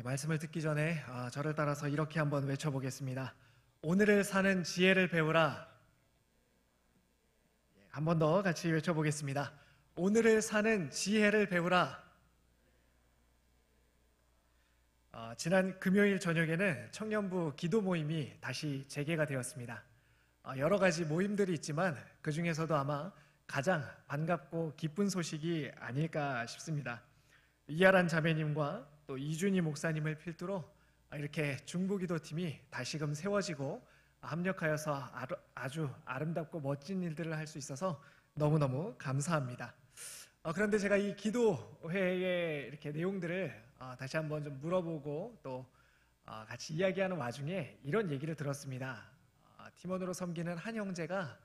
말씀을 듣기 전에 저를 따라서 이렇게 한번 외쳐보겠습니다. 오늘을 사는 지혜를 배우라. 한 번 더 같이 외쳐보겠습니다. 오늘을 사는 지혜를 배우라. 지난 금요일 저녁에는 청년부 기도 모임이 다시 재개가 되었습니다. 여러 가지 모임들이 있지만 그 중에서도 아마 가장 반갑고 기쁜 소식이 아닐까 싶습니다. 이하란 자매님과 또 이준희 목사님을 필두로 이렇게 중부기도팀이 다시금 세워지고 합력하여서 아주 아름답고 멋진 일들을 할 수 있어서 너무너무 감사합니다. 그런데 제가 이 기도회의 이렇게 내용들을 다시 한번 좀 물어보고 또 같이 이야기하는 와중에 이런 얘기를 들었습니다. 팀원으로 섬기는 한 형제가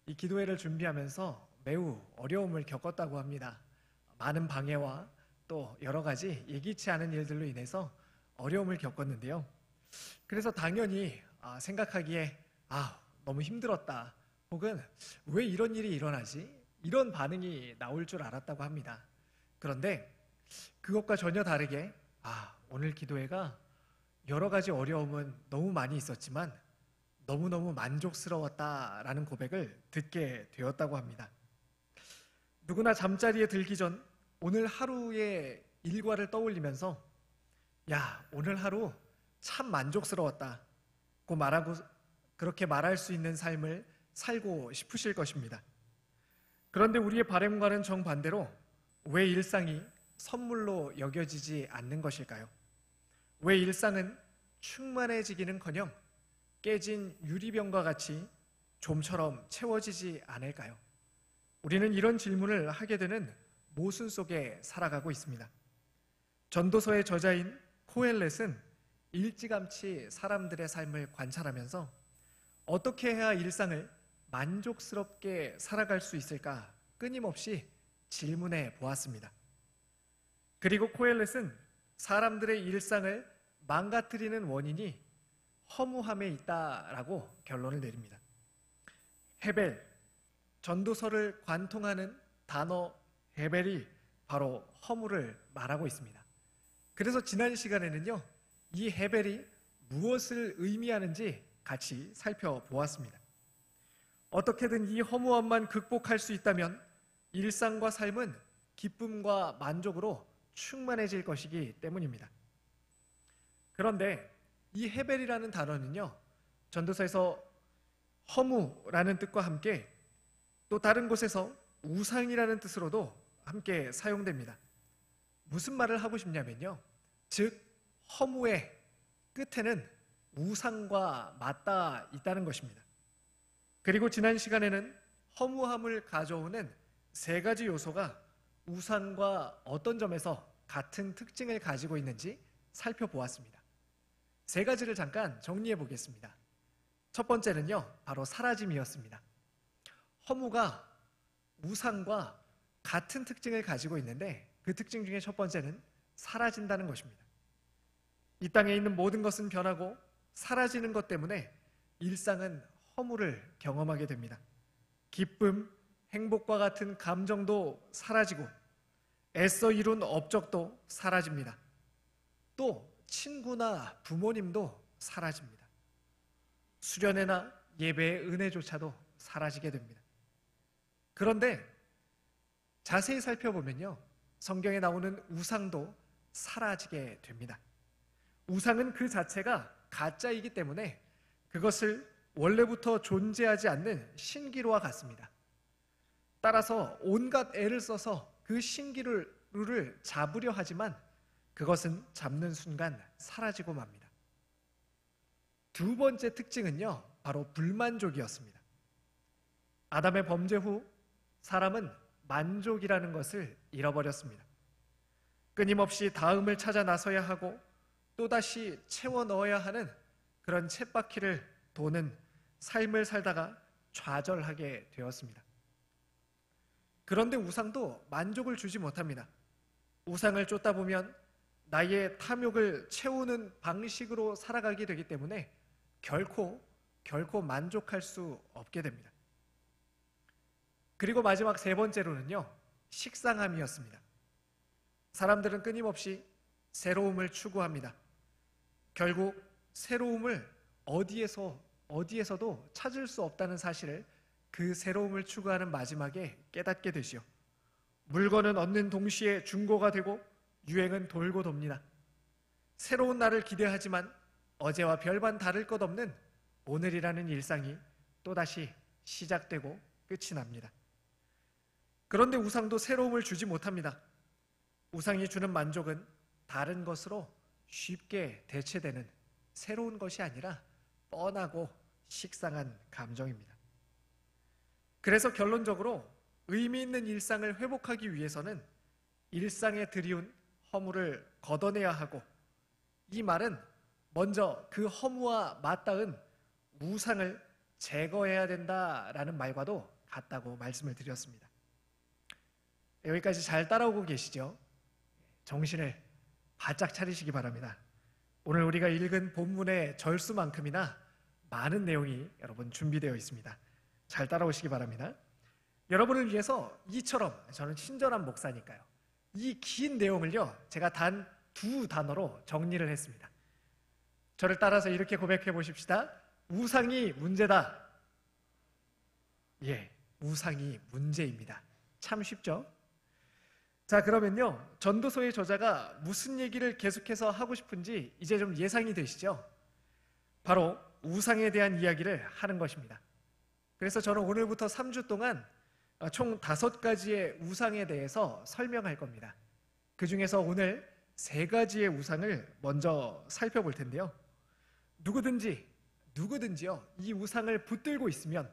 이 기도회를 준비하면서 매우 어려움을 겪었다고 합니다. 많은 방해와 또 여러 가지 예기치 않은 일들로 인해서 어려움을 겪었는데요. 그래서 당연히 생각하기에 너무 힘들었다, 혹은 왜 이런 일이 일어나지? 이런 반응이 나올 줄 알았다고 합니다. 그런데 그것과 전혀 다르게 오늘 기도회가 여러 가지 어려움은 너무 많이 있었지만 너무너무 만족스러웠다라는 고백을 듣게 되었다고 합니다. 누구나 잠자리에 들기 전 오늘 하루의 일과를 떠올리면서 오늘 하루 참 만족스러웠다고 말하고 그렇게 말할 수 있는 삶을 살고 싶으실 것입니다. 그런데 우리의 바람과는 정반대로 왜 일상이 선물로 여겨지지 않는 것일까요? 왜 일상은 충만해지기는커녕 깨진 유리병과 같이 좀처럼 채워지지 않을까요? 우리는 이런 질문을 하게 되는 모순 속에 살아가고 있습니다. 전도서의 저자인 코엘렛은 일찌감치 사람들의 삶을 관찰하면서 어떻게 해야 일상을 만족스럽게 살아갈 수 있을까 끊임없이 질문해 보았습니다. 그리고 코엘렛은 사람들의 일상을 망가뜨리는 원인이 허무함에 있다라고 결론을 내립니다. 헤벨, 전도서를 관통하는 단어 헤벨이 바로 허무를 말하고 있습니다. 그래서 지난 시간에는요, 이 헤벨이 무엇을 의미하는지 같이 살펴보았습니다. 어떻게든 이 허무함만 극복할 수 있다면 일상과 삶은 기쁨과 만족으로 충만해질 것이기 때문입니다. 그런데 이 헤벨이라는 단어는요, 전도서에서 허무라는 뜻과 함께 또 다른 곳에서 우상이라는 뜻으로도 함께 사용됩니다. 무슨 말을 하고 싶냐면요, 즉 허무의 끝에는 우상과 맞닿아 있다는 것입니다. 그리고 지난 시간에는 허무함을 가져오는 세 가지 요소가 우상과 어떤 점에서 같은 특징을 가지고 있는지 살펴보았습니다. 세 가지를 잠깐 정리해 보겠습니다. 첫 번째는요, 바로 사라짐이었습니다. 허무가 우상과 같은 특징을 가지고 있는데 그 특징 중에 첫 번째는 사라진다는 것입니다. 이 땅에 있는 모든 것은 변하고 사라지는 것 때문에 일상은 허무를 경험하게 됩니다. 기쁨, 행복과 같은 감정도 사라지고 애써 이룬 업적도 사라집니다. 또 친구나 부모님도 사라집니다. 수련회나 예배의 은혜조차도 사라지게 됩니다. 그런데 자세히 살펴보면요, 성경에 나오는 우상도 사라지게 됩니다. 우상은 그 자체가 가짜이기 때문에 그것을 원래부터 존재하지 않는 신기루와 같습니다. 따라서 온갖 애를 써서 그 신기루를 잡으려 하지만 그것은 잡는 순간 사라지고 맙니다. 두 번째 특징은요, 바로 불만족이었습니다. 아담의 범죄 후 사람은 만족이라는 것을 잃어버렸습니다. 끊임없이 다음을 찾아 나서야 하고 또다시 채워 넣어야 하는 그런 쳇바퀴를 도는 삶을 살다가 좌절하게 되었습니다. 그런데 우상도 만족을 주지 못합니다. 우상을 쫓다 보면 나의 탐욕을 채우는 방식으로 살아가게 되기 때문에 결코 만족할 수 없게 됩니다. 그리고 마지막 세 번째로는요, 식상함이었습니다. 사람들은 끊임없이 새로움을 추구합니다. 결국 새로움을 어디에서도 찾을 수 없다는 사실을 그 새로움을 추구하는 마지막에 깨닫게 되지요. 물건은 얻는 동시에 중고가 되고 유행은 돌고 돕니다. 새로운 날을 기대하지만 어제와 별반 다를 것 없는 오늘이라는 일상이 또다시 시작되고 끝이 납니다. 그런데 우상도 새로움을 주지 못합니다. 우상이 주는 만족은 다른 것으로 쉽게 대체되는 새로운 것이 아니라 뻔하고 식상한 감정입니다. 그래서 결론적으로 의미 있는 일상을 회복하기 위해서는 일상에 들이운 허물을 걷어내야 하고, 이 말은 먼저 그 허무와 맞닿은 우상을 제거해야 된다라는 말과도 같다고 말씀을 드렸습니다. 여기까지 잘 따라오고 계시죠? 정신을 바짝 차리시기 바랍니다. 오늘 우리가 읽은 본문의 절수만큼이나 많은 내용이 여러분 준비되어 있습니다. 잘 따라오시기 바랍니다. 여러분을 위해서 이처럼, 저는 친절한 목사니까요, 이 긴 내용을요 제가 단 두 단어로 정리를 했습니다. 저를 따라서 이렇게 고백해 보십시다. 우상이 문제다. 예, 우상이 문제입니다. 참 쉽죠? 자, 그러면요, 전도서의 저자가 무슨 얘기를 계속해서 하고 싶은지 이제 좀 예상이 되시죠? 바로 우상에 대한 이야기를 하는 것입니다. 그래서 저는 오늘부터 3주 동안 총 5가지의 우상에 대해서 설명할 겁니다. 그 중에서 오늘 3가지의 우상을 먼저 살펴볼 텐데요, 누구든지요 이 우상을 붙들고 있으면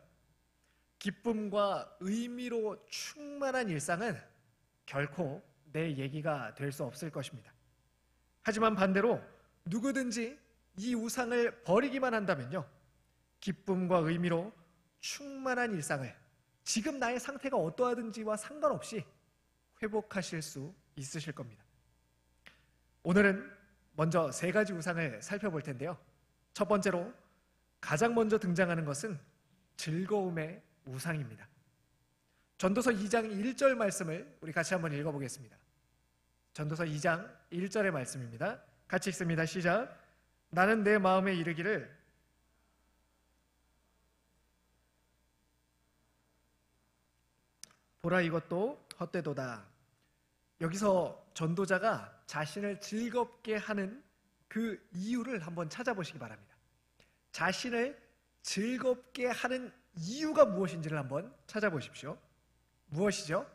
기쁨과 의미로 충만한 일상은 결코 내 얘기가 될 수 없을 것입니다. 하지만 반대로 누구든지 이 우상을 버리기만 한다면요, 기쁨과 의미로 충만한 일상을 지금 나의 상태가 어떠하든지와 상관없이 회복하실 수 있으실 겁니다. 오늘은 먼저 3가지 우상을 살펴볼 텐데요, 첫 번째로 가장 먼저 등장하는 것은 즐거움의 우상입니다. 전도서 2장 1절 말씀을 우리 같이 한번 읽어보겠습니다. 전도서 2장 1절의 말씀입니다. 같이 읽습니다. 시작. 나는 내 마음에 이르기를 보라 이것도 헛되도다. 여기서 전도자가 자신을 즐겁게 하는 그 이유를 한번 찾아보시기 바랍니다. 자신을 즐겁게 하는 이유가 무엇인지를 한번 찾아보십시오. 무엇이죠?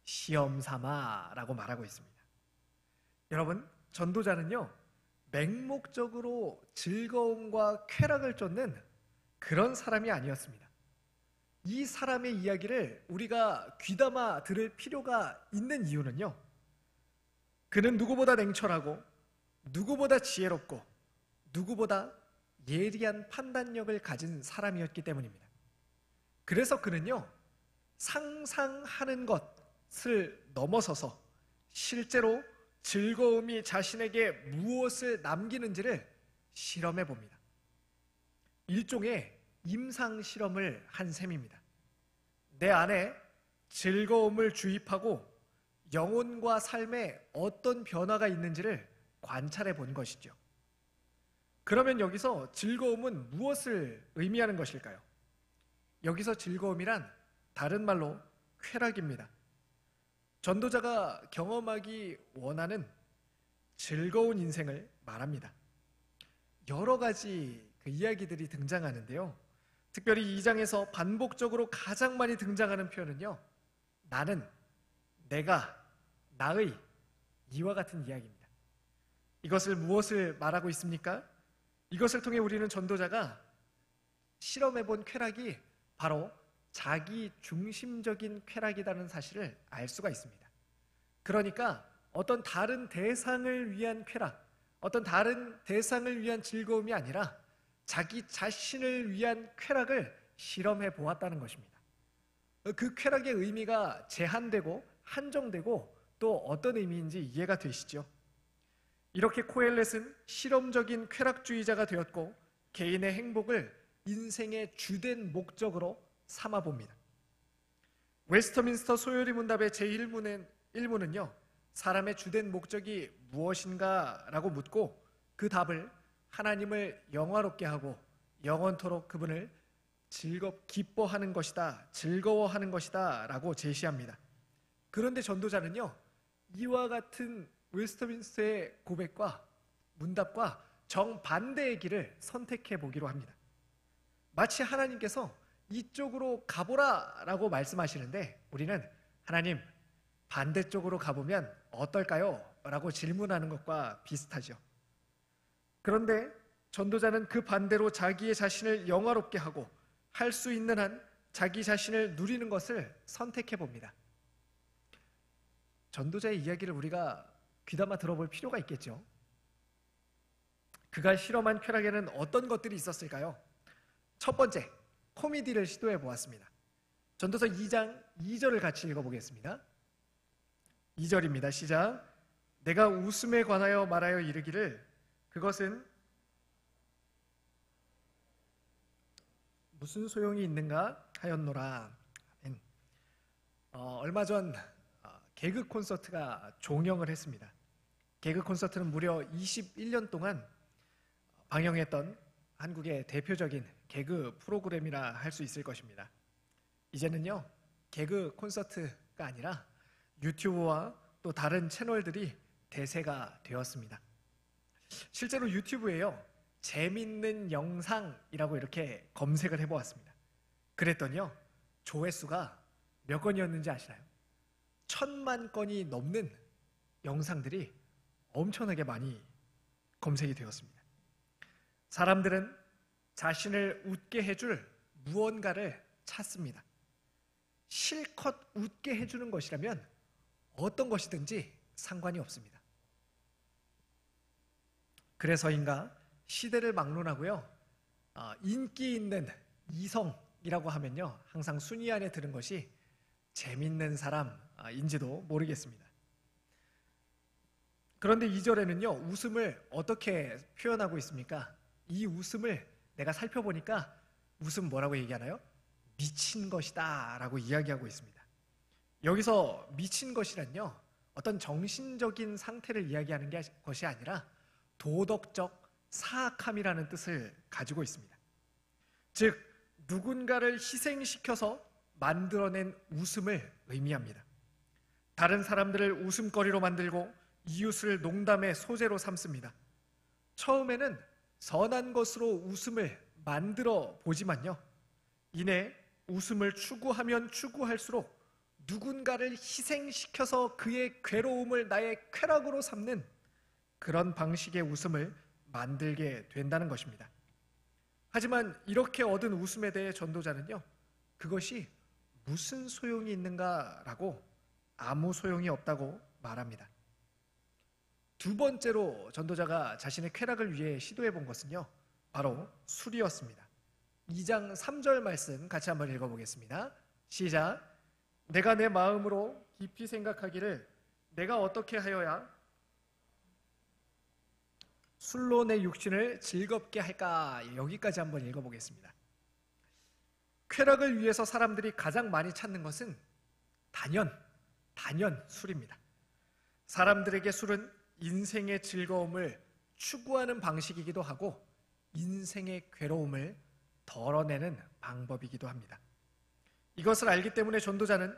시험 삼아라고 말하고 있습니다. 여러분, 전도자는요 맹목적으로 즐거움과 쾌락을 쫓는 그런 사람이 아니었습니다. 이 사람의 이야기를 우리가 귀담아 들을 필요가 있는 이유는요, 그는 누구보다 냉철하고 누구보다 지혜롭고 누구보다 예리한 판단력을 가진 사람이었기 때문입니다. 그래서 그는요 상상하는 것을 넘어서서 실제로 즐거움이 자신에게 무엇을 남기는지를 실험해 봅니다. 일종의 임상 실험을 한 셈입니다. 내 안에 즐거움을 주입하고 영혼과 삶에 어떤 변화가 있는지를 관찰해 본 것이죠. 그러면 여기서 즐거움은 무엇을 의미하는 것일까요? 여기서 즐거움이란 다른 말로 쾌락입니다. 전도자가 경험하기 원하는 즐거운 인생을 말합니다. 여러 가지 그 이야기들이 등장하는데요, 특별히 2장에서 반복적으로 가장 많이 등장하는 표현은요, 나는, 내가, 나의, 이와 같은 이야기입니다. 이것을 무엇을 말하고 있습니까? 이것을 통해 우리는 전도자가 실험해본 쾌락이 바로 자기 중심적인 쾌락이라는 사실을 알 수가 있습니다. 그러니까 어떤 다른 대상을 위한 쾌락, 어떤 다른 대상을 위한 즐거움이 아니라 자기 자신을 위한 쾌락을 실험해 보았다는 것입니다. 그 쾌락의 의미가 제한되고 한정되고 또 어떤 의미인지 이해가 되시죠? 이렇게 코엘렛은 실험적인 쾌락주의자가 되었고 개인의 행복을 인생의 주된 목적으로 삼아봅니다. 웨스터민스터 소요리 문답의 제1문은요 사람의 주된 목적이 무엇인가라고 묻고 그 답을 하나님을 영화롭게 하고 영원토록 그분을 기뻐하는 것이다, 즐거워하는 것이다 라고 제시합니다. 그런데 전도자는요, 이와 같은 웨스트민스터의 고백과 문답과 정반대의 길을 선택해 보기로 합니다. 마치 하나님께서 이쪽으로 가보라 라고 말씀하시는데 우리는 하나님, 반대쪽으로 가보면 어떨까요? 라고 질문하는 것과 비슷하죠. 그런데 전도자는 그 반대로 자기의 자신을 영화롭게 하고 할 수 있는 한 자기 자신을 누리는 것을 선택해 봅니다. 전도자의 이야기를 우리가 귀담아 들어볼 필요가 있겠죠. 그가 실험한 쾌락에는 어떤 것들이 있었을까요? 첫 번째, 코미디를 시도해 보았습니다. 전도서 2장 2절을 같이 읽어보겠습니다. 2절입니다. 시작. 내가 웃음에 관하여 말하여 이르기를 그것은 무슨 소용이 있는가 하였노라. 얼마 전 개그 콘서트가 종영을 했습니다. 개그 콘서트는 무려 21년 동안 방영했던 한국의 대표적인 개그 프로그램이라 할 수 있을 것입니다. 이제는요, 개그 콘서트가 아니라 유튜브와 또 다른 채널들이 대세가 되었습니다. 실제로 유튜브에요, 재밌는 영상이라고 이렇게 검색을 해보았습니다. 그랬더니요, 조회수가 몇 건이었는지 아시나요? 1000만 건이 넘는 영상들이 엄청나게 많이 검색이 되었습니다. 사람들은 자신을 웃게 해줄 무언가를 찾습니다. 실컷 웃게 해주는 것이라면 어떤 것이든지 상관이 없습니다. 그래서인가 시대를 막론하고요, 인기 있는 이성이라고 하면요, 항상 순위 안에 드는 것이 재밌는 사람인지도 모르겠습니다. 그런데 2절에는요, 웃음을 어떻게 표현하고 있습니까? 이 웃음을 내가 살펴보니까 웃음 뭐라고 얘기하나요? 미친 것이다 라고 이야기하고 있습니다. 여기서 미친 것이란요, 어떤 정신적인 상태를 이야기하는 것이 아니라 도덕적 사악함이라는 뜻을 가지고 있습니다. 즉, 누군가를 희생시켜서 만들어낸 웃음을 의미합니다. 다른 사람들을 웃음거리로 만들고 이웃을 농담의 소재로 삼습니다. 처음에는 선한 것으로 웃음을 만들어 보지만요, 이내 웃음을 추구하면 추구할수록 누군가를 희생시켜서 그의 괴로움을 나의 쾌락으로 삼는 그런 방식의 웃음을 만들게 된다는 것입니다. 하지만 이렇게 얻은 웃음에 대해 전도자는요, 그것이 무슨 소용이 있는가라고 아무 소용이 없다고 말합니다. 두 번째로 전도자가 자신의 쾌락을 위해 시도해 본 것은요, 바로 술이었습니다. 2장 3절 말씀 같이 한번 읽어보겠습니다. 시작. 내가 내 마음으로 깊이 생각하기를 내가 어떻게 하여야 술로 내 육신을 즐겁게 할까? 여기까지 한번 읽어보겠습니다. 쾌락을 위해서 사람들이 가장 많이 찾는 것은 단연 술입니다. 사람들에게 술은 인생의 즐거움을 추구하는 방식이기도 하고 인생의 괴로움을 덜어내는 방법이기도 합니다. 이것을 알기 때문에 전도자는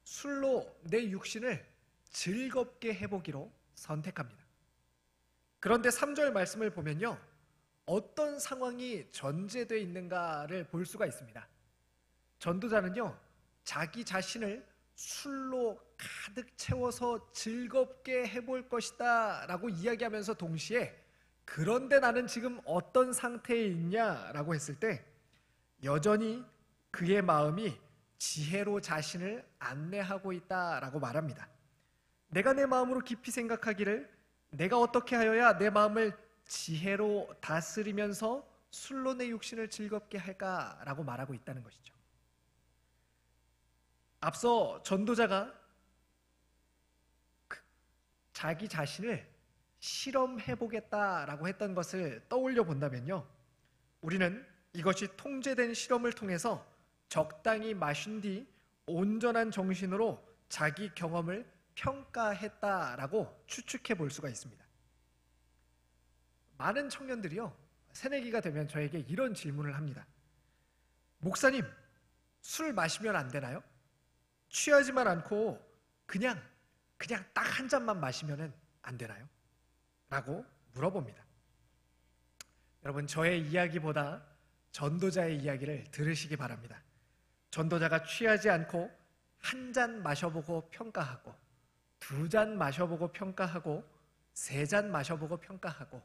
술로 내 육신을 즐겁게 해보기로 선택합니다. 그런데 3절 말씀을 보면요, 어떤 상황이 전제되어 있는가를 볼 수가 있습니다. 전도자는요, 자기 자신을 술로 가득 채워서 즐겁게 해볼 것이다 라고 이야기하면서 동시에 그런데 나는 지금 어떤 상태에 있냐라고 했을 때 여전히 그의 마음이 지혜로 자신을 안내하고 있다라고 말합니다. 내가 내 마음으로 깊이 생각하기를 내가 어떻게 하여야 내 마음을 지혜로 다스리면서 술로 내 육신을 즐겁게 할까라고 말하고 있다는 것이죠. 앞서 전도자가 자기 자신을 실험해보겠다라고 했던 것을 떠올려 본다면요, 우리는 이것이 통제된 실험을 통해서 적당히 마신 뒤 온전한 정신으로 자기 경험을 평가했다라고 추측해 볼 수가 있습니다. 많은 청년들이요, 새내기가 되면 저에게 이런 질문을 합니다. 목사님, 술 마시면 안 되나요? 취하지만 않고 그냥 딱 한 잔만 마시면 안 되나요? 라고 물어봅니다. 여러분, 저의 이야기보다 전도자의 이야기를 들으시기 바랍니다. 전도자가 취하지 않고 한 잔 마셔보고 평가하고, 두 잔 마셔보고 평가하고, 세 잔 마셔보고 평가하고,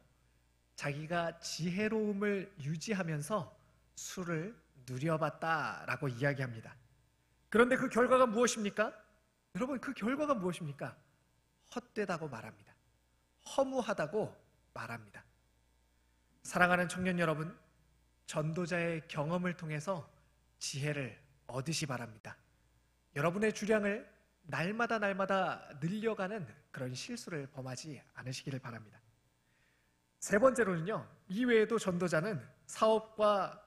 자기가 지혜로움을 유지하면서 술을 누려봤다라고 이야기합니다. 그런데 그 결과가 무엇입니까? 여러분, 그 결과가 무엇입니까? 헛되다고 말합니다. 허무하다고 말합니다. 사랑하는 청년 여러분, 전도자의 경험을 통해서 지혜를 얻으시 바랍니다. 여러분의 주량을 날마다 늘려가는 그런 실수를 범하지 않으시기를 바랍니다. 세 번째로는요, 이외에도 전도자는 사업과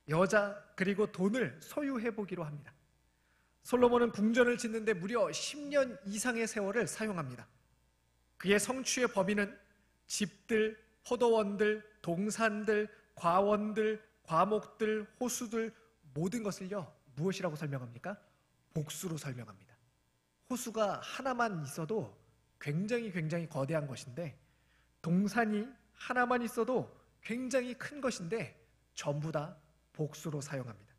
여자 그리고 돈을 소유해보기로 합니다. 솔로몬은 궁전을 짓는데 무려 10년 이상의 세월을 사용합니다. 그의 성취의 범위는 집들, 포도원들, 동산들, 과원들, 과목들, 호수들, 모든 것을요, 무엇이라고 설명합니까? 복수로 설명합니다. 호수가 하나만 있어도 굉장히 거대한 것인데, 동산이 하나만 있어도 굉장히 큰 것인데 전부 다 복수로 사용합니다.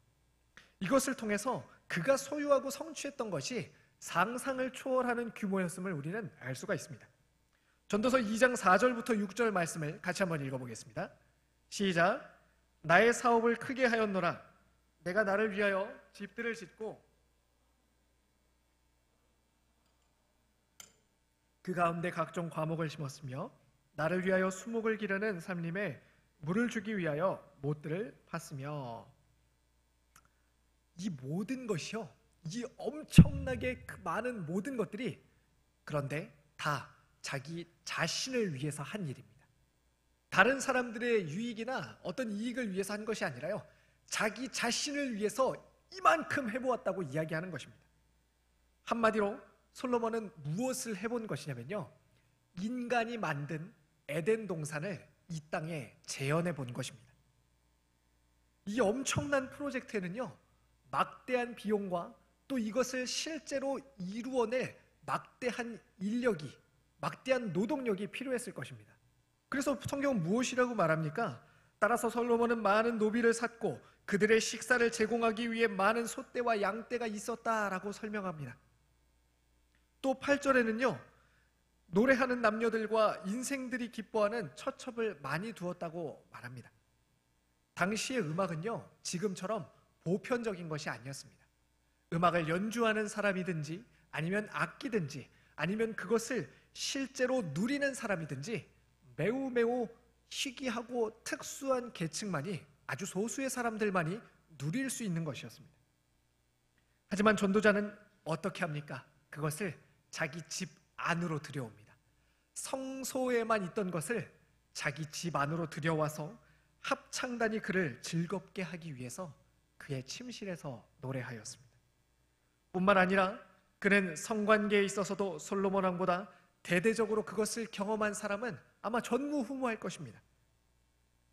이것을 통해서 그가 소유하고 성취했던 것이 상상을 초월하는 규모였음을 우리는 알 수가 있습니다. 전도서 2장 4절부터 6절 말씀을 같이 한번 읽어보겠습니다. 시작. 나의 사업을 크게 하였노라. 내가 나를 위하여 집들을 짓고 그 가운데 각종 과목을 심었으며 나를 위하여 수목을 기르는 삼림에 물을 주기 위하여 못들을 팠으며. 이 모든 것이요, 이 엄청나게 많은 모든 것들이 그런데 다 자기 자신을 위해서 한 일입니다. 다른 사람들의 유익이나 어떤 이익을 위해서 한 것이 아니라요, 자기 자신을 위해서 이만큼 해보았다고 이야기하는 것입니다. 한마디로 솔로몬은 무엇을 해본 것이냐면요, 인간이 만든 에덴 동산을 이 땅에 재현해 본 것입니다. 이 엄청난 프로젝트에는요, 막대한 비용과 또 이것을 실제로 이루어낼 막대한 인력이, 막대한 노동력이 필요했을 것입니다. 그래서 성경은 무엇이라고 말합니까? 따라서 솔로몬은 많은 노비를 샀고 그들의 식사를 제공하기 위해 많은 소떼와 양떼가 있었다라고 설명합니다. 또 8절에는요, 노래하는 남녀들과 인생들이 기뻐하는 처첩을 많이 두었다고 말합니다. 당시의 음악은요, 지금처럼 보편적인 것이 아니었습니다. 음악을 연주하는 사람이든지 아니면 악기든지 아니면 그것을 실제로 누리는 사람이든지 매우 희귀하고 특수한 계층만이, 아주 소수의 사람들만이 누릴 수 있는 것이었습니다. 하지만 전도자는 어떻게 합니까? 그것을 자기 집 안으로 들여옵니다. 성소에만 있던 것을 자기 집 안으로 들여와서 합창단이 그를 즐겁게 하기 위해서 그의 침실에서 노래하였습니다. 뿐만 아니라 그는 성관계에 있어서도 솔로몬 왕보다 대대적으로 그것을 경험한 사람은 아마 전무후무할 것입니다.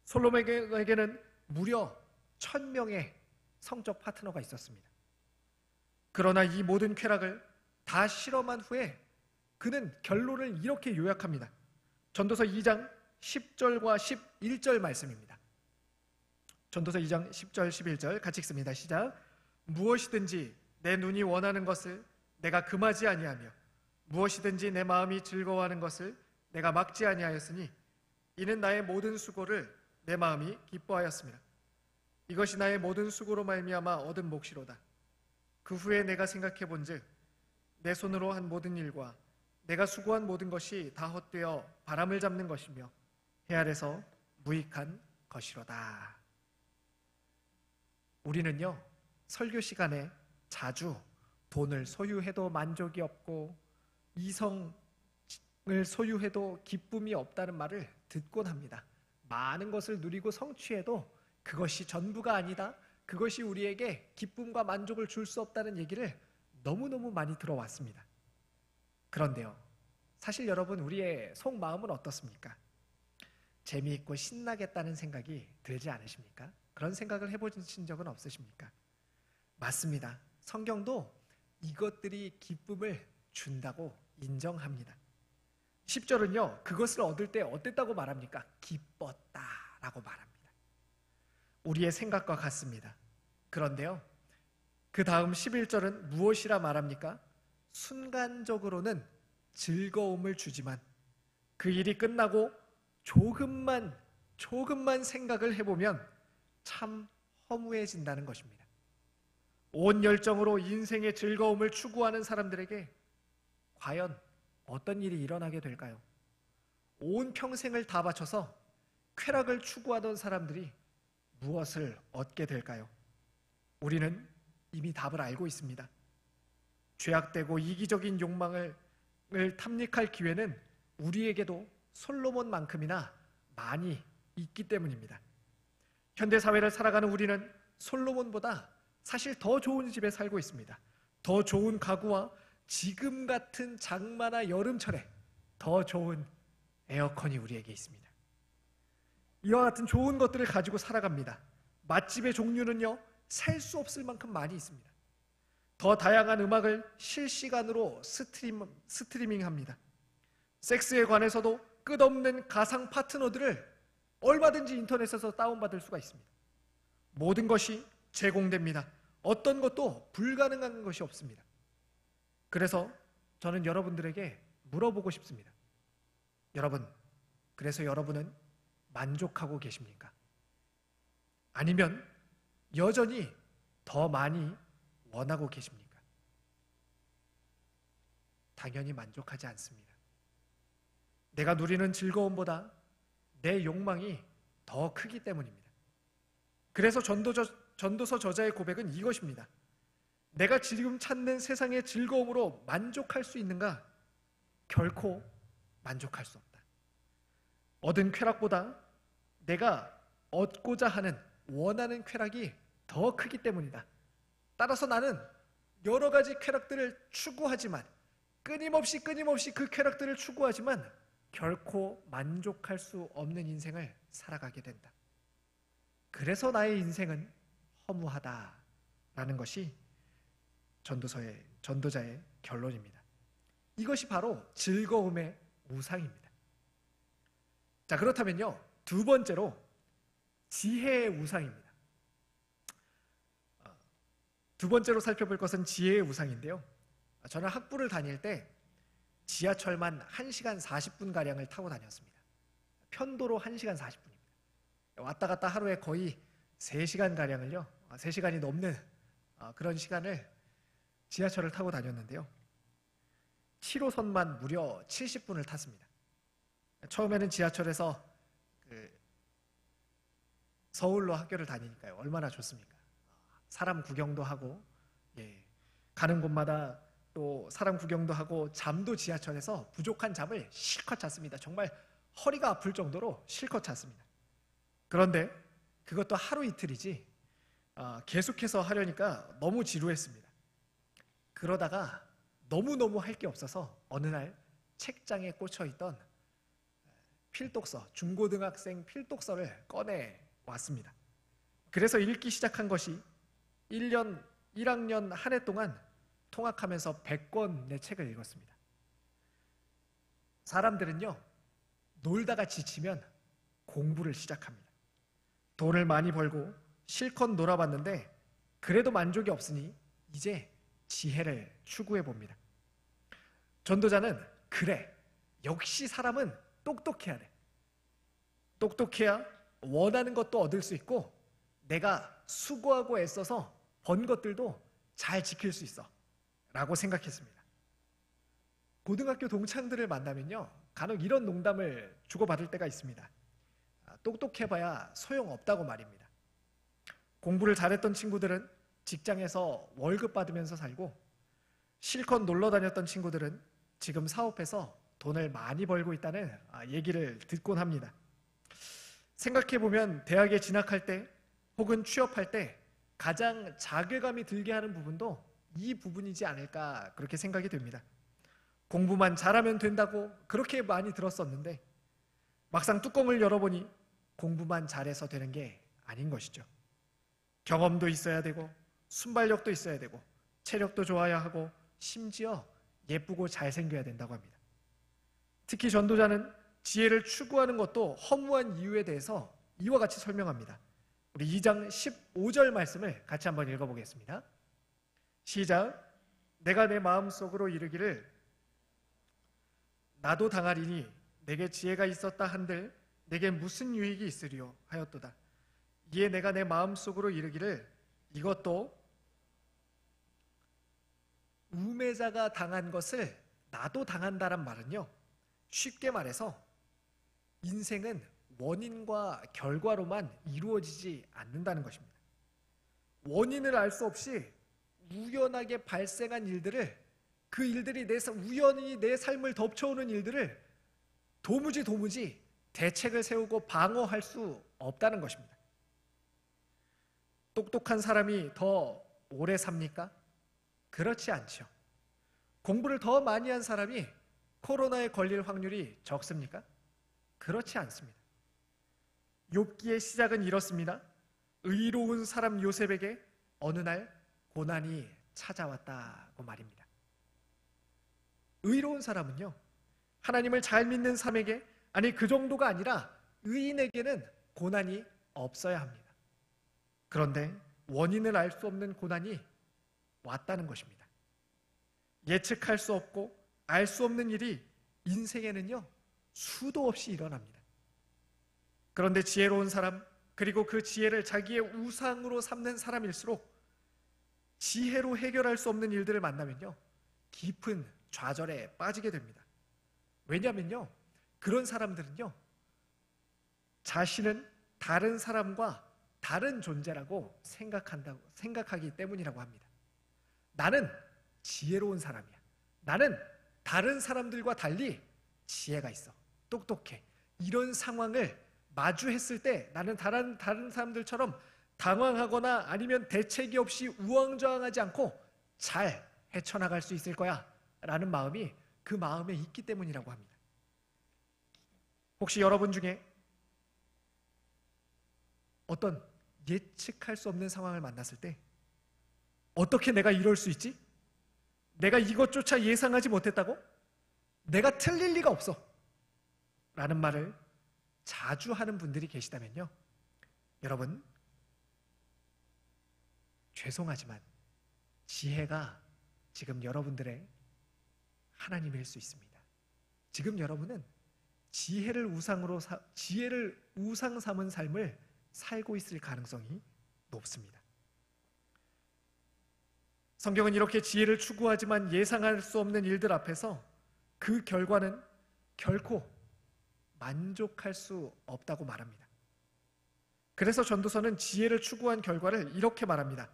솔로몬에게는 무려 1000명의 성적 파트너가 있었습니다. 그러나 이 모든 쾌락을 다 실험한 후에 그는 결론을 이렇게 요약합니다. 전도서 2장 10절과 11절 말씀입니다. 전도서 2장 10절 11절 같이 읽습니다. 시작. 무엇이든지 내 눈이 원하는 것을 내가 금하지 아니하며 무엇이든지 내 마음이 즐거워하는 것을 내가 막지 아니하였으니 이는 나의 모든 수고를 내 마음이 기뻐하였습니다. 이것이 나의 모든 수고로 말미암아 얻은 몫이로다. 그 후에 내가 생각해 본즉 내 손으로 한 모든 일과 내가 수고한 모든 것이 다 헛되어 바람을 잡는 것이며 해 아래서 무익한 것이로다. 우리는요, 설교 시간에 자주 돈을 소유해도 만족이 없고 이성을 소유해도 기쁨이 없다는 말을 듣곤 합니다. 많은 것을 누리고 성취해도 그것이 전부가 아니다, 그것이 우리에게 기쁨과 만족을 줄 수 없다는 얘기를 너무너무 많이 들어왔습니다. 그런데요, 사실 여러분, 우리의 속마음은 어떻습니까? 재미있고 신나겠다는 생각이 들지 않으십니까? 그런 생각을 해보신 적은 없으십니까? 맞습니다. 성경도 이것들이 기쁨을 준다고 인정합니다. 10절은요, 그것을 얻을 때 어땠다고 말합니까? 기뻤다라고 말합니다. 우리의 생각과 같습니다. 그런데요, 그 다음 11절은 무엇이라 말합니까? 순간적으로는 즐거움을 주지만 그 일이 끝나고 조금만 생각을 해보면 참 허무해진다는 것입니다. 온 열정으로 인생의 즐거움을 추구하는 사람들에게 과연 어떤 일이 일어나게 될까요? 온 평생을 다 바쳐서 쾌락을 추구하던 사람들이 무엇을 얻게 될까요? 우리는 이미 답을 알고 있습니다. 죄악되고 이기적인 욕망을 탐닉할 기회는 우리에게도 솔로몬만큼이나 많이 있기 때문입니다. 현대사회를 살아가는 우리는 솔로몬보다 사실 더 좋은 집에 살고 있습니다. 더 좋은 가구와 지금 같은 장마나 여름철에 더 좋은 에어컨이 우리에게 있습니다. 이와 같은 좋은 것들을 가지고 살아갑니다. 맛집의 종류는요, 셀 수 없을 만큼 많이 있습니다. 더 다양한 음악을 실시간으로 스트리밍합니다. 섹스에 관해서도 끝없는 가상 파트너들을 얼마든지 인터넷에서 다운받을 수가 있습니다. 모든 것이 제공됩니다. 어떤 것도 불가능한 것이 없습니다. 그래서 저는 여러분들에게 물어보고 싶습니다. 여러분, 그래서 여러분은 만족하고 계십니까? 아니면 여전히 더 많이 원하고 계십니까? 당연히 만족하지 않습니다. 내가 누리는 즐거움보다 내 욕망이 더 크기 때문입니다. 그래서 전도서 저자의 고백은 이것입니다. 내가 지금 찾는 세상의 즐거움으로 만족할 수 있는가? 결코 만족할 수 없다. 얻은 쾌락보다 내가 얻고자 하는 원하는 쾌락이 더 크기 때문이다. 따라서 나는 여러 가지 쾌락들을 추구하지만 끊임없이 그 쾌락들을 추구하지만 결코 만족할 수 없는 인생을 살아가게 된다. 그래서 나의 인생은 허무하다라는 것이 전도자의 결론입니다. 이것이 바로 즐거움의 우상입니다. 자, 그렇다면요, 두 번째로 지혜의 우상입니다. 두 번째로 살펴볼 것은 지혜의 우상인데요, 저는 학부를 다닐 때 지하철만 1시간 40분가량을 타고 다녔습니다. 편도로 1시간 40분입니다. 왔다 갔다 하루에 거의 3시간가량을요, 3시간이 넘는 그런 시간을 지하철을 타고 다녔는데요, 7호선만 무려 70분을 탔습니다. 처음에는 지하철에서 서울로 학교를 다니니까요, 얼마나 좋습니까? 사람 구경도 하고, 가는 곳마다 또 사람 구경도 하고, 잠도 지하철에서 부족한 잠을 실컷 잤습니다. 정말 허리가 아플 정도로 실컷 잤습니다. 그런데 그것도 하루 이틀이지 계속해서 하려니까 너무 지루했습니다. 그러다가 너무너무 할 게 없어서 어느 날 책장에 꽂혀있던 필독서, 중고등학생 필독서를 꺼내 왔습니다. 그래서 읽기 시작한 것이 1학년 한 해 동안 통학하면서 100권의 책을 읽었습니다. 사람들은요, 놀다가 지치면 공부를 시작합니다. 돈을 많이 벌고 실컷 놀아봤는데 그래도 만족이 없으니 이제 지혜를 추구해 봅니다. 전도자는 그래, 역시 사람은 똑똑해야 돼. 똑똑해야 원하는 것도 얻을 수 있고 내가 수고하고 애써서 번 것들도 잘 지킬 수 있어 라고 생각했습니다. 고등학교 동창들을 만나면요, 간혹 이런 농담을 주고받을 때가 있습니다. 똑똑해봐야 소용없다고 말입니다. 공부를 잘했던 친구들은 직장에서 월급 받으면서 살고, 실컷 놀러 다녔던 친구들은 지금 사업해서 돈을 많이 벌고 있다는 얘기를 듣곤 합니다. 생각해보면 대학에 진학할 때 혹은 취업할 때 가장 자괴감이 들게 하는 부분도 이 부분이지 않을까, 그렇게 생각이 됩니다. 공부만 잘하면 된다고 그렇게 많이 들었었는데 막상 뚜껑을 열어보니 공부만 잘해서 되는 게 아닌 것이죠. 경험도 있어야 되고 순발력도 있어야 되고 체력도 좋아야 하고 심지어 예쁘고 잘생겨야 된다고 합니다. 특히 전도자는 지혜를 추구하는 것도 허무한 이유에 대해서 이와 같이 설명합니다. 우리 2장 15절 말씀을 같이 한번 읽어보겠습니다. 시작. 내가 내 마음속으로 이르기를 나도 당하리니 내게 지혜가 있었다 한들 내게 무슨 유익이 있으리요 하였도다. 이에 내가 내 마음속으로 이르기를 이것도 우매자가 당한 것을 나도 당한다란 말은요, 쉽게 말해서 인생은 원인과 결과로만 이루어지지 않는다는 것입니다. 원인을 알 수 없이 우연하게 발생한 일들을, 그 일들이 우연히 내 삶을 덮쳐오는 일들을 도무지 대책을 세우고 방어할 수 없다는 것입니다. 똑똑한 사람이 더 오래 삽니까? 그렇지 않죠. 공부를 더 많이 한 사람이 코로나에 걸릴 확률이 적습니까? 그렇지 않습니다. 욥기의 시작은 이렇습니다. 의로운 사람 요셉에게 어느 날 고난이 찾아왔다고 말입니다. 의로운 사람은요, 하나님을 잘 믿는 사람에게, 아니 그 정도가 아니라 의인에게는 고난이 없어야 합니다. 그런데 원인을 알 수 없는 고난이 왔다는 것입니다. 예측할 수 없고 알 수 없는 일이 인생에는요, 수도 없이 일어납니다. 그런데 지혜로운 사람, 그리고 그 지혜를 자기의 우상으로 삼는 사람일수록 지혜로 해결할 수 없는 일들을 만나면요, 깊은 좌절에 빠지게 됩니다. 왜냐하면요, 그런 사람들은요, 자신은 다른 사람과 다른 존재라고 생각하기 때문이라고 합니다. 나는 지혜로운 사람이야. 나는 다른 사람들과 달리 지혜가 있어. 똑똑해. 이런 상황을 마주했을 때 나는 다른 사람들처럼 당황하거나 아니면 대책이 없이 우왕좌왕하지 않고 잘 헤쳐나갈 수 있을 거야 라는 마음이 그 마음에 있기 때문이라고 합니다. 혹시 여러분 중에 어떤 예측할 수 없는 상황을 만났을 때 어떻게 내가 이럴 수 있지? 내가 이것조차 예상하지 못했다고? 내가 틀릴 리가 없어 라는 말을 자주 하는 분들이 계시다면요, 여러분, 죄송하지만 지혜가 지금 여러분들의 하나님일 수 있습니다. 지금 여러분은 지혜를 우상 삼은 삶을 살고 있을 가능성이 높습니다. 성경은 이렇게 지혜를 추구하지만 예상할 수 없는 일들 앞에서 그 결과는 결코 만족할 수 없다고 말합니다. 그래서 전도서는 지혜를 추구한 결과를 이렇게 말합니다.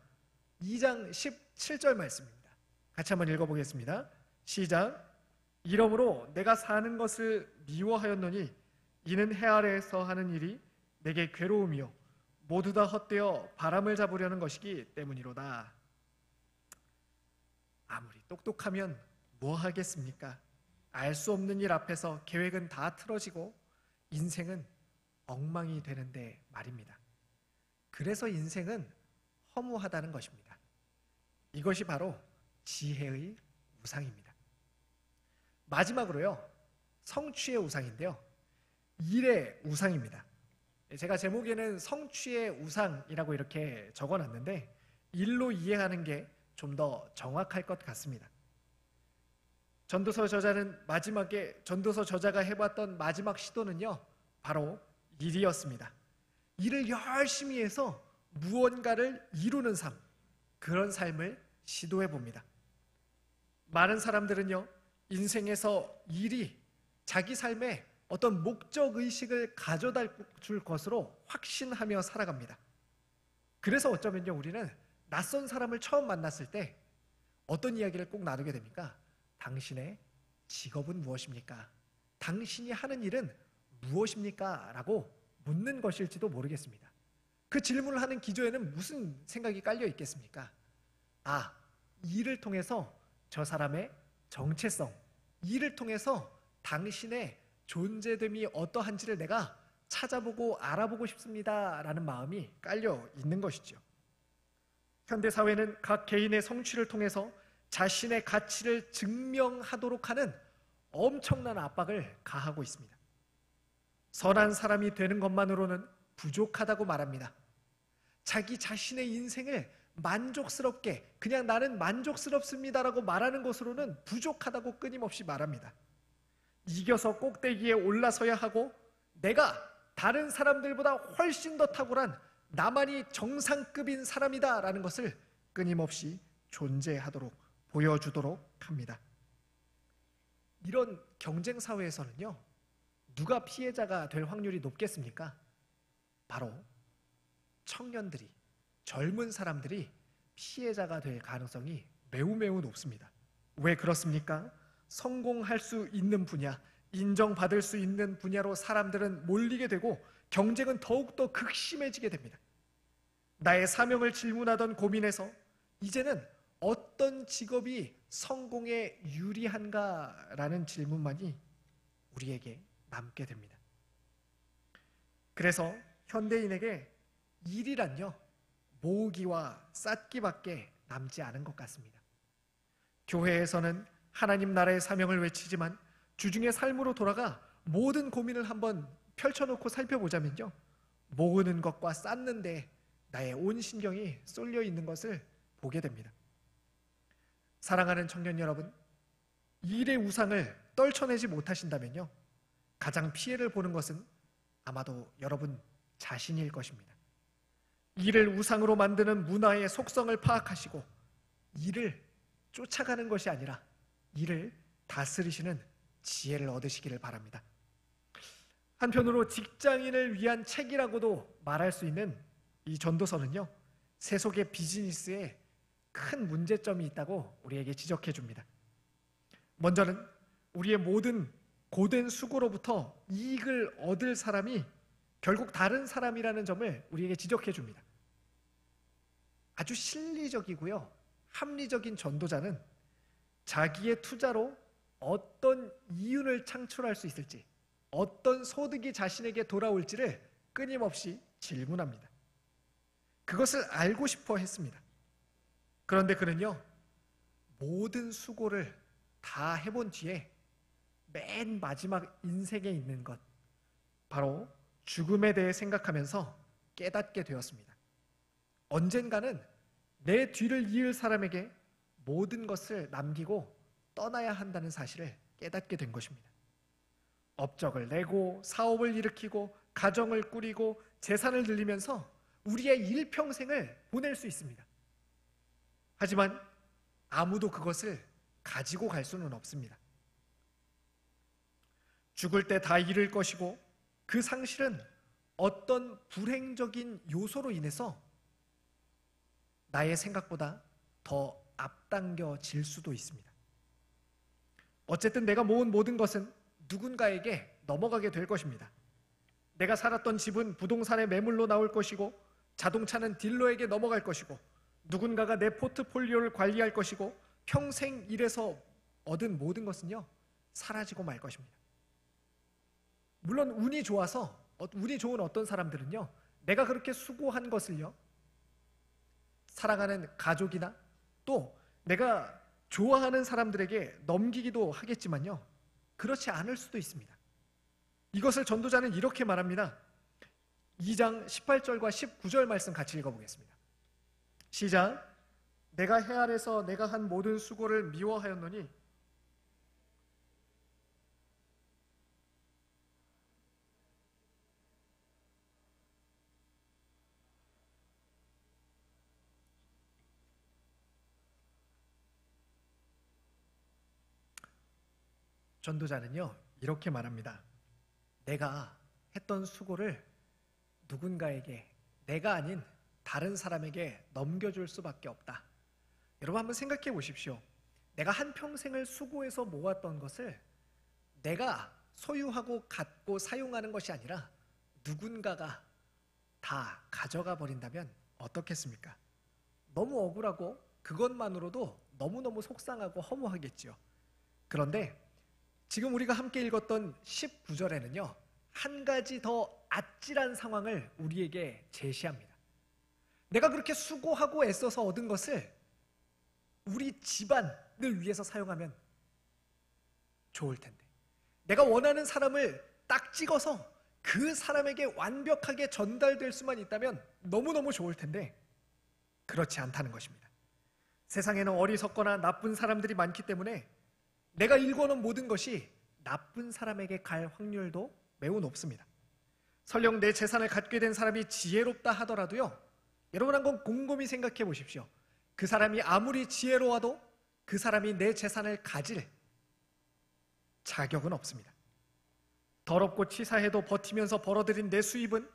2장 17절 말씀입니다. 같이 한번 읽어보겠습니다. 시작. 이러므로 내가 사는 것을 미워하였노니 이는 해 아래에서 하는 일이 내게 괴로움이요 모두 다 헛되어 바람을 잡으려는 것이기 때문이로다. 아무리 똑똑하면 뭐 하겠습니까? 알 수 없는 일 앞에서 계획은 다 틀어지고 인생은 엉망이 되는데 말입니다. 그래서 인생은 허무하다는 것입니다. 이것이 바로 지혜의 우상입니다. 마지막으로요, 성취의 우상인데요, 일의 우상입니다. 제가 제목에는 성취의 우상이라고 이렇게 적어놨는데 일로 이해하는 게 좀 더 정확할 것 같습니다. 전도서 저자가 해봤던 마지막 시도는요, 바로 일이었습니다. 일을 열심히 해서 무언가를 이루는 삶, 그런 삶을 시도해 봅니다. 많은 사람들은요, 인생에서 일이 자기 삶에 어떤 목적의식을 가져다 줄 것으로 확신하며 살아갑니다. 그래서 어쩌면요, 우리는 낯선 사람을 처음 만났을 때 어떤 이야기를 꼭 나누게 됩니까? 당신의 직업은 무엇입니까? 당신이 하는 일은 무엇입니까? 라고 묻는 것일지도 모르겠습니다. 그 질문을 하는 기조에는 무슨 생각이 깔려 있겠습니까? 아, 일을 통해서 저 사람의 정체성, 이를 통해서 당신의 존재됨이 어떠한지를 내가 찾아보고 알아보고 싶습니다 라는 마음이 깔려 있는 것이죠. 현대사회는 각 개인의 성취를 통해서 자신의 가치를 증명하도록 하는 엄청난 압박을 가하고 있습니다. 선한 사람이 되는 것만으로는 부족하다고 말합니다. 자기 자신의 인생을 만족스럽게 그냥 나는 만족스럽습니다라고 말하는 것으로는 부족하다고 끊임없이 말합니다. 이겨서 꼭대기에 올라서야 하고 내가 다른 사람들보다 훨씬 더 탁월한 나만이 정상급인 사람이다라는 것을 끊임없이 존재하도록 보여주도록 합니다. 이런 경쟁 사회에서는요, 누가 피해자가 될 확률이 높겠습니까? 바로 청년들이, 젊은 사람들이 피해자가 될 가능성이 매우 높습니다. 왜 그렇습니까? 성공할 수 있는 분야, 인정받을 수 있는 분야로 사람들은 몰리게 되고 경쟁은 더욱더 극심해지게 됩니다. 나의 사명을 질문하던 고민에서 이제는 어떤 직업이 성공에 유리한가라는 질문만이 우리에게 남게 됩니다. 그래서 현대인에게 일이란요, 모으기와 쌓기밖에 남지 않은 것 같습니다. 교회에서는 하나님 나라의 사명을 외치지만 주중의 삶으로 돌아가 모든 고민을 한번 펼쳐놓고 살펴보자면요, 모으는 것과 쌓는 데 나의 온 신경이 쏠려 있는 것을 보게 됩니다. 사랑하는 청년 여러분, 일의 우상을 떨쳐내지 못하신다면요, 가장 피해를 보는 것은 아마도 여러분 자신일 것입니다. 일을 우상으로 만드는 문화의 속성을 파악하시고 일을 쫓아가는 것이 아니라 일을 다스리시는 지혜를 얻으시기를 바랍니다. 한편으로 직장인을 위한 책이라고도 말할 수 있는 이 전도서는요, 세속의 비즈니스에 큰 문제점이 있다고 우리에게 지적해 줍니다. 먼저는 우리의 모든 고된 수고로부터 이익을 얻을 사람이 결국 다른 사람이라는 점을 우리에게 지적해 줍니다. 아주 실리적이고요, 합리적인 전도자는 자기의 투자로 어떤 이윤을 창출할 수 있을지, 어떤 소득이 자신에게 돌아올지를 끊임없이 질문합니다. 그것을 알고 싶어 했습니다. 그런데 그는요, 모든 수고를 다 해본 뒤에 맨 마지막 인생에 있는 것, 바로 죽음에 대해 생각하면서 깨닫게 되었습니다. 언젠가는 내 뒤를 이을 사람에게 모든 것을 남기고 떠나야 한다는 사실을 깨닫게 된 것입니다. 업적을 내고 사업을 일으키고 가정을 꾸리고 재산을 늘리면서 우리의 일평생을 보낼 수 있습니다. 하지만 아무도 그것을 가지고 갈 수는 없습니다. 죽을 때 다 잃을 것이고 그 상실은 어떤 불행적인 요소로 인해서 나의 생각보다 더 앞당겨질 수도 있습니다. 어쨌든 내가 모은 모든 것은 누군가에게 넘어가게 될 것입니다. 내가 살았던 집은 부동산의 매물로 나올 것이고 자동차는 딜러에게 넘어갈 것이고 누군가가 내 포트폴리오를 관리할 것이고 평생 일해서 얻은 모든 것은요, 사라지고 말 것입니다. 물론 운이 좋아서, 운이 좋은 어떤 사람들은요, 내가 그렇게 수고한 것을요, 사랑하는 가족이나 또 내가 좋아하는 사람들에게 넘기기도 하겠지만요, 그렇지 않을 수도 있습니다. 이것을 전도자는 이렇게 말합니다. 2장 18절과 19절 말씀 같이 읽어보겠습니다. 시작. 내가 해 아래서 내가 한 모든 수고를 미워하였노니 전도자는요, 이렇게 말합니다. 내가 했던 수고를 누군가에게, 내가 아닌 다른 사람에게 넘겨줄 수밖에 없다. 여러분 한번 생각해 보십시오. 내가 한평생을 수고해서 모았던 것을 내가 소유하고 갖고 사용하는 것이 아니라 누군가가 다 가져가 버린다면 어떻겠습니까? 너무 억울하고 그것만으로도 너무너무 속상하고 허무하겠지요. 그런데 지금 우리가 함께 읽었던 19절에는요, 한 가지 더 아찔한 상황을 우리에게 제시합니다. 내가 그렇게 수고하고 애써서 얻은 것을 우리 집안을 위해서 사용하면 좋을 텐데, 내가 원하는 사람을 딱 찍어서 그 사람에게 완벽하게 전달될 수만 있다면 너무너무 좋을 텐데, 그렇지 않다는 것입니다. 세상에는 어리석거나 나쁜 사람들이 많기 때문에 내가 일궈놓은 모든 것이 나쁜 사람에게 갈 확률도 매우 높습니다. 설령 내 재산을 갖게 된 사람이 지혜롭다 하더라도요, 여러분 한번 곰곰이 생각해 보십시오. 그 사람이 아무리 지혜로워도 그 사람이 내 재산을 가질 자격은 없습니다. 더럽고 치사해도 버티면서 벌어들인 내 수입은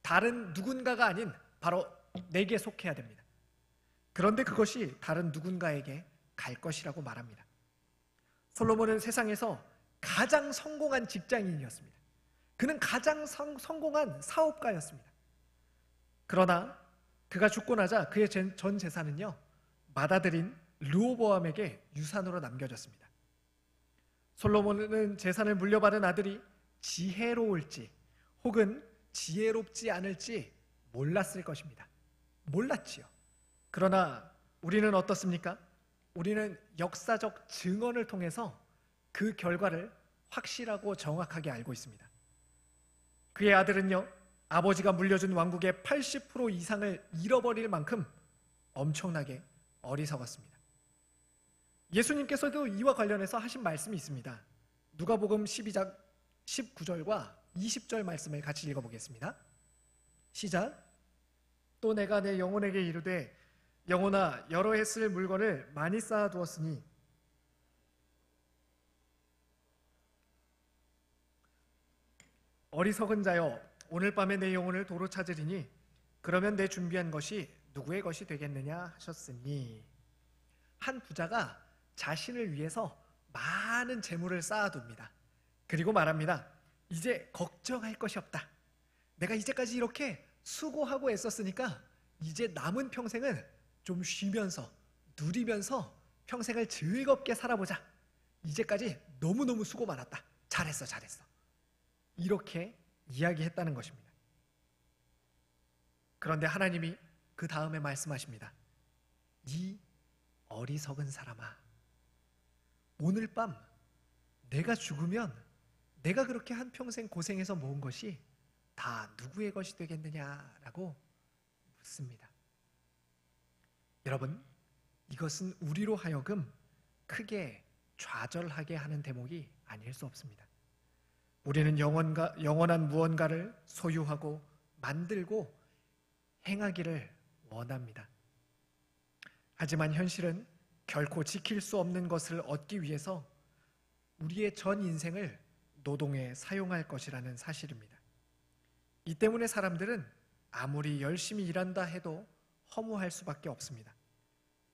다른 누군가가 아닌 바로 내게 속해야 됩니다. 그런데 그것이 다른 누군가에게 갈 것이라고 말합니다. 솔로몬은 세상에서 가장 성공한 직장인이었습니다. 그는 가장 성공한 사업가였습니다. 그러나 그가 죽고 나자 그의 전 재산은요, 맏아들인 르호보암에게 유산으로 남겨졌습니다. 솔로몬은 재산을 물려받은 아들이 지혜로울지 혹은 지혜롭지 않을지 몰랐을 것입니다. 몰랐지요. 그러나 우리는 어떻습니까? 우리는 역사적 증언을 통해서 그 결과를 확실하고 정확하게 알고 있습니다. 그의 아들은요, 아버지가 물려준 왕국의 80% 이상을 잃어버릴 만큼 엄청나게 어리석었습니다. 예수님께서도 이와 관련해서 하신 말씀이 있습니다. 누가복음 12장 19절과 20절 말씀을 같이 읽어보겠습니다. 시작. 또 내가 내 영혼에게 이르되 영혼아, 여러 해 쓸 물건을 많이 쌓아두었으니 어리석은 자여, 오늘 밤에 내 영혼을 도로 찾으리니 그러면 내 준비한 것이 누구의 것이 되겠느냐 하셨으니, 한 부자가 자신을 위해서 많은 재물을 쌓아둡니다. 그리고 말합니다. 이제 걱정할 것이 없다. 내가 이제까지 이렇게 수고하고 애썼으니까 이제 남은 평생은 좀 쉬면서 누리면서 평생을 즐겁게 살아보자. 이제까지 너무너무 수고 많았다. 잘했어. 이렇게 이야기했다는 것입니다. 그런데 하나님이 그 다음에 말씀하십니다. 이 어리석은 사람아, 오늘 밤 내가 죽으면 내가 그렇게 한평생 고생해서 모은 것이 다 누구의 것이 되겠느냐라고 묻습니다. 여러분, 이것은 우리로 하여금 크게 좌절하게 하는 대목이 아닐 수 없습니다. 우리는 영원한 무언가를 소유하고 만들고 행하기를 원합니다. 하지만 현실은 결코 지킬 수 없는 것을 얻기 위해서 우리의 전 인생을 노동에 사용할 것이라는 사실입니다. 이 때문에 사람들은 아무리 열심히 일한다 해도 허무할 수밖에 없습니다.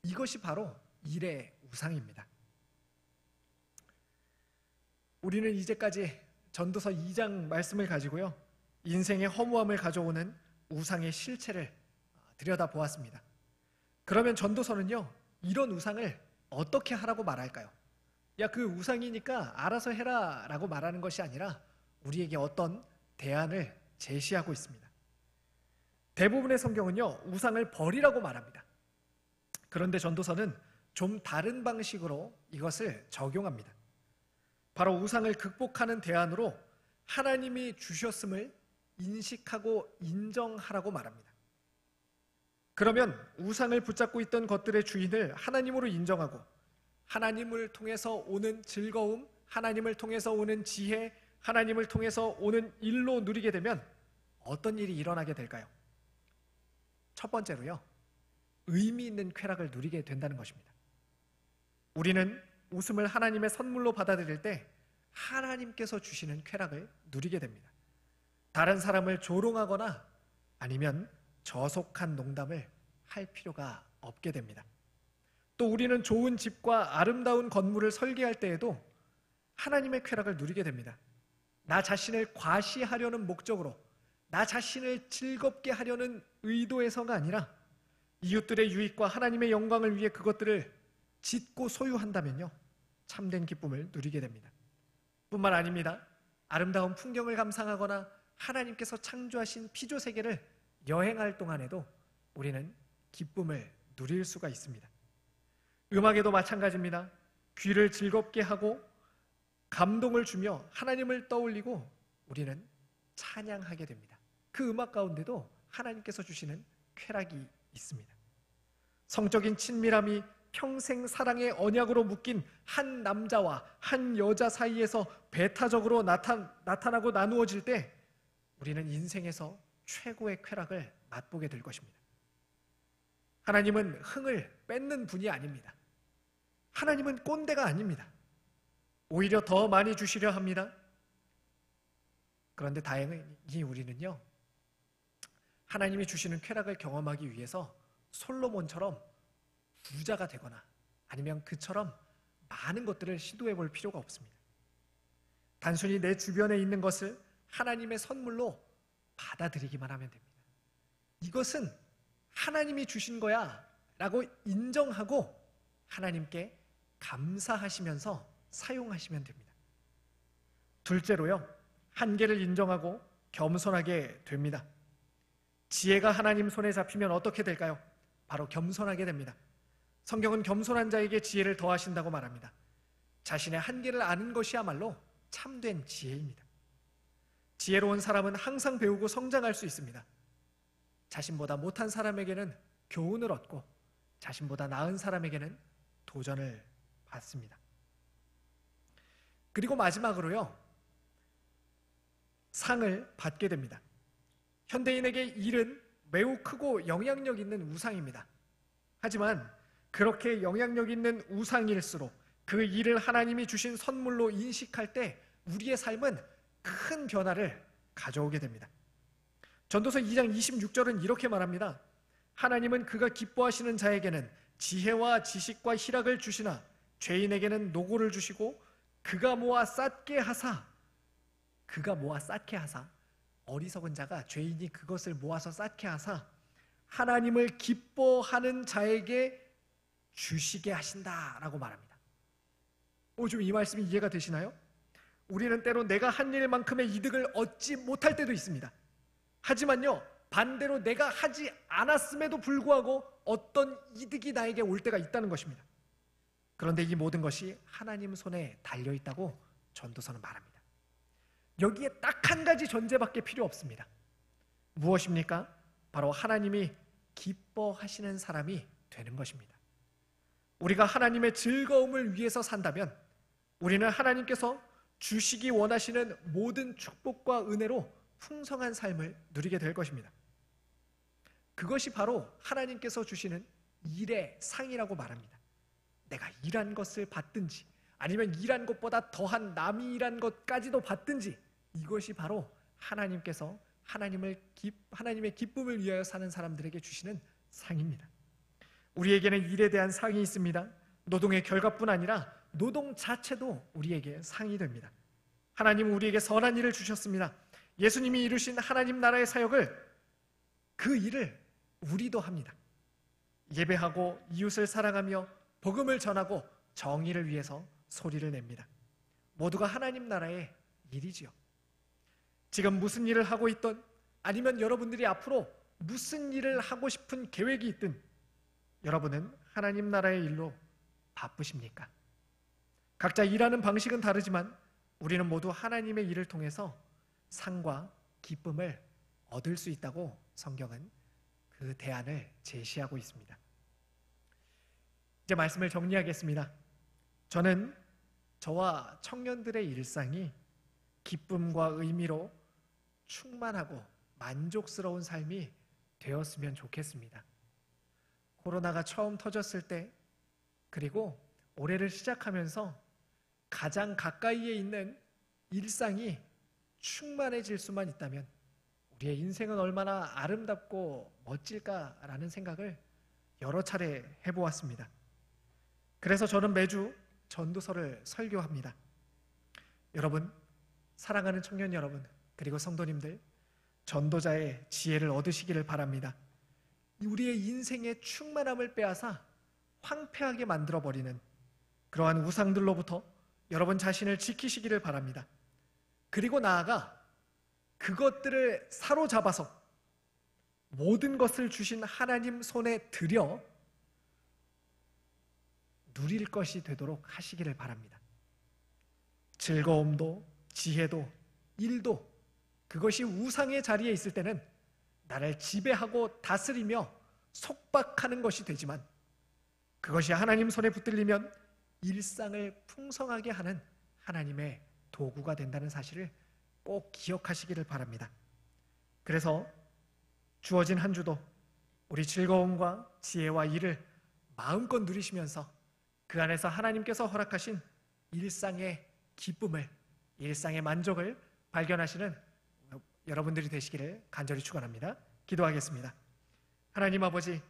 이것이 바로 일의 우상입니다. 우리는 이제까지 전도서 2장 말씀을 가지고요, 인생의 허무함을 가져오는 우상의 실체를 들여다보았습니다. 그러면 전도서는요, 이런 우상을 어떻게 하라고 말할까요? 야, 그 우상이니까 알아서 해라 라고 말하는 것이 아니라 우리에게 어떤 대안을 제시하고 있습니다. 대부분의 성경은요, 우상을 버리라고 말합니다. 그런데 전도서는 좀 다른 방식으로 이것을 적용합니다. 바로 우상을 극복하는 대안으로 하나님이 주셨음을 인식하고 인정하라고 말합니다. 그러면 우상을 붙잡고 있던 것들의 주인을 하나님으로 인정하고 하나님을 통해서 오는 즐거움, 하나님을 통해서 오는 지혜, 하나님을 통해서 오는 일로 누리게 되면 어떤 일이 일어나게 될까요? 첫 번째로요, 의미 있는 쾌락을 누리게 된다는 것입니다. 우리는 웃음을 하나님의 선물로 받아들일 때 하나님께서 주시는 쾌락을 누리게 됩니다. 다른 사람을 조롱하거나 아니면 저속한 농담을 할 필요가 없게 됩니다. 또 우리는 좋은 집과 아름다운 건물을 설계할 때에도 하나님의 쾌락을 누리게 됩니다. 나 자신을 과시하려는 목적으로, 나 자신을 즐겁게 하려는 의도에서가 아니라 이웃들의 유익과 하나님의 영광을 위해 그것들을 짓고 소유한다면요, 참된 기쁨을 누리게 됩니다. 뿐만 아닙니다. 아름다운 풍경을 감상하거나 하나님께서 창조하신 피조 세계를 여행할 동안에도 우리는 기쁨을 누릴 수가 있습니다. 음악에도 마찬가지입니다. 귀를 즐겁게 하고 감동을 주며 하나님을 떠올리고 우리는 찬양하게 됩니다. 그 음악 가운데도 하나님께서 주시는 쾌락이 있습니다. 성적인 친밀함이 평생 사랑의 언약으로 묶인 한 남자와 한 여자 사이에서 배타적으로 나타나고 나누어질 때 우리는 인생에서 최고의 쾌락을 맛보게 될 것입니다. 하나님은 흥을 뺏는 분이 아닙니다. 하나님은 꼰대가 아닙니다. 오히려 더 많이 주시려 합니다. 그런데 다행히 우리는요, 하나님이 주시는 쾌락을 경험하기 위해서 솔로몬처럼 부자가 되거나 아니면 그처럼 많은 것들을 시도해 볼 필요가 없습니다. 단순히 내 주변에 있는 것을 하나님의 선물로 받아들이기만 하면 됩니다. 이것은 하나님이 주신 거야 라고 인정하고 하나님께 감사하시면서 사용하시면 됩니다. 둘째로요, 한계를 인정하고 겸손하게 됩니다. 지혜가 하나님 손에 잡히면 어떻게 될까요? 바로 겸손하게 됩니다. 성경은 겸손한 자에게 지혜를 더하신다고 말합니다. 자신의 한계를 아는 것이야말로 참된 지혜입니다. 지혜로운 사람은 항상 배우고 성장할 수 있습니다. 자신보다 못한 사람에게는 교훈을 얻고 자신보다 나은 사람에게는 도전을 받습니다. 그리고 마지막으로요, 상을 받게 됩니다. 현대인에게 일은 매우 크고 영향력 있는 우상입니다. 하지만 그렇게 영향력 있는 우상일수록 그 일을 하나님이 주신 선물로 인식할 때 우리의 삶은 큰 변화를 가져오게 됩니다. 전도서 2장 26절은 이렇게 말합니다. 하나님은 그가 기뻐하시는 자에게는 지혜와 지식과 희락을 주시나 죄인에게는 노고를 주시고 그가 모아 쌓게 하사 어리석은 자가 죄인이 그것을 모아서 쌓게 하사 하나님을 기뻐하는 자에게 주시게 하신다라고 말합니다. 좀 이 말씀이 이해가 되시나요? 우리는 때로 내가 한 일만큼의 이득을 얻지 못할 때도 있습니다. 하지만요, 반대로 내가 하지 않았음에도 불구하고 어떤 이득이 나에게 올 때가 있다는 것입니다. 그런데 이 모든 것이 하나님 손에 달려있다고 전도서는 말합니다. 여기에 딱 한 가지 전제밖에 필요 없습니다. 무엇입니까? 바로 하나님이 기뻐하시는 사람이 되는 것입니다. 우리가 하나님의 즐거움을 위해서 산다면 우리는 하나님께서 주시기 원하시는 모든 축복과 은혜로 풍성한 삶을 누리게 될 것입니다. 그것이 바로 하나님께서 주시는 일의 상이라고 말합니다. 내가 일한 것을 받든지 아니면 일한 것보다 더한 남이 일한 것까지도 받든지 이것이 바로 하나님께서 하나님의 기쁨을 위하여 사는 사람들에게 주시는 상입니다. 우리에게는 일에 대한 상이 있습니다. 노동의 결과뿐 아니라 노동 자체도 우리에게 상이 됩니다. 하나님은 우리에게 선한 일을 주셨습니다. 예수님이 이루신 하나님 나라의 사역을 그 일을 우리도 합니다. 예배하고 이웃을 사랑하며 복음을 전하고 정의를 위해서 소리를 냅니다. 모두가 하나님 나라의 일이지요. 지금 무슨 일을 하고 있든 아니면 여러분들이 앞으로 무슨 일을 하고 싶은 계획이 있든 여러분은 하나님 나라의 일로 바쁘십니까? 각자 일하는 방식은 다르지만 우리는 모두 하나님의 일을 통해서 상과 기쁨을 얻을 수 있다고 성경은 그 대안을 제시하고 있습니다. 이제 말씀을 정리하겠습니다. 저는 저와 청년들의 일상이 기쁨과 의미로 충만하고 만족스러운 삶이 되었으면 좋겠습니다. 코로나가 처음 터졌을 때 그리고 올해를 시작하면서 가장 가까이에 있는 일상이 충만해질 수만 있다면 우리의 인생은 얼마나 아름답고 멋질까라는 생각을 여러 차례 해보았습니다. 그래서 저는 매주 전도서를 설교합니다. 여러분, 사랑하는 청년 여러분, 그리고 성도님들, 전도자의 지혜를 얻으시기를 바랍니다. 우리의 인생의 충만함을 빼앗아 황폐하게 만들어버리는 그러한 우상들로부터 여러분 자신을 지키시기를 바랍니다. 그리고 나아가 그것들을 사로잡아서 모든 것을 주신 하나님 손에 들여 누릴 것이 되도록 하시기를 바랍니다. 즐거움도 지혜도 일도 그것이 우상의 자리에 있을 때는 나를 지배하고 다스리며 속박하는 것이 되지만, 그것이 하나님 손에 붙들리면 일상을 풍성하게 하는 하나님의 도구가 된다는 사실을 꼭 기억하시기를 바랍니다. 그래서 주어진 한 주도 우리 즐거움과 지혜와 일을 마음껏 누리시면서 그 안에서 하나님께서 허락하신 일상의 기쁨을, 일상의 만족을 발견하시는 여러분들이 되시기를 간절히 축원합니다. 기도하겠습니다. 하나님 아버지,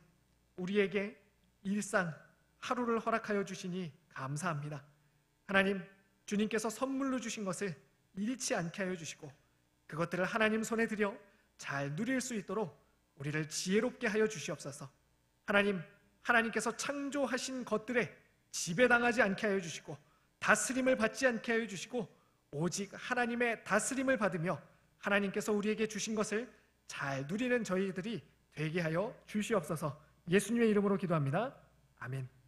우리에게 일상 하루를 허락하여 주시니 감사합니다. 하나님, 주님께서 선물로 주신 것을 잃지 않게 하여 주시고 그것들을 하나님 손에 들여 잘 누릴 수 있도록 우리를 지혜롭게 하여 주시옵소서. 하나님, 하나님께서 창조하신 것들에 지배당하지 않게 하여 주시고 다스림을 받지 않게 하여 주시고 오직 하나님의 다스림을 받으며 하나님께서 우리에게 주신 것을 잘 누리는 저희들이 되게 하여 주시옵소서. 예수님의 이름으로 기도합니다. 아멘.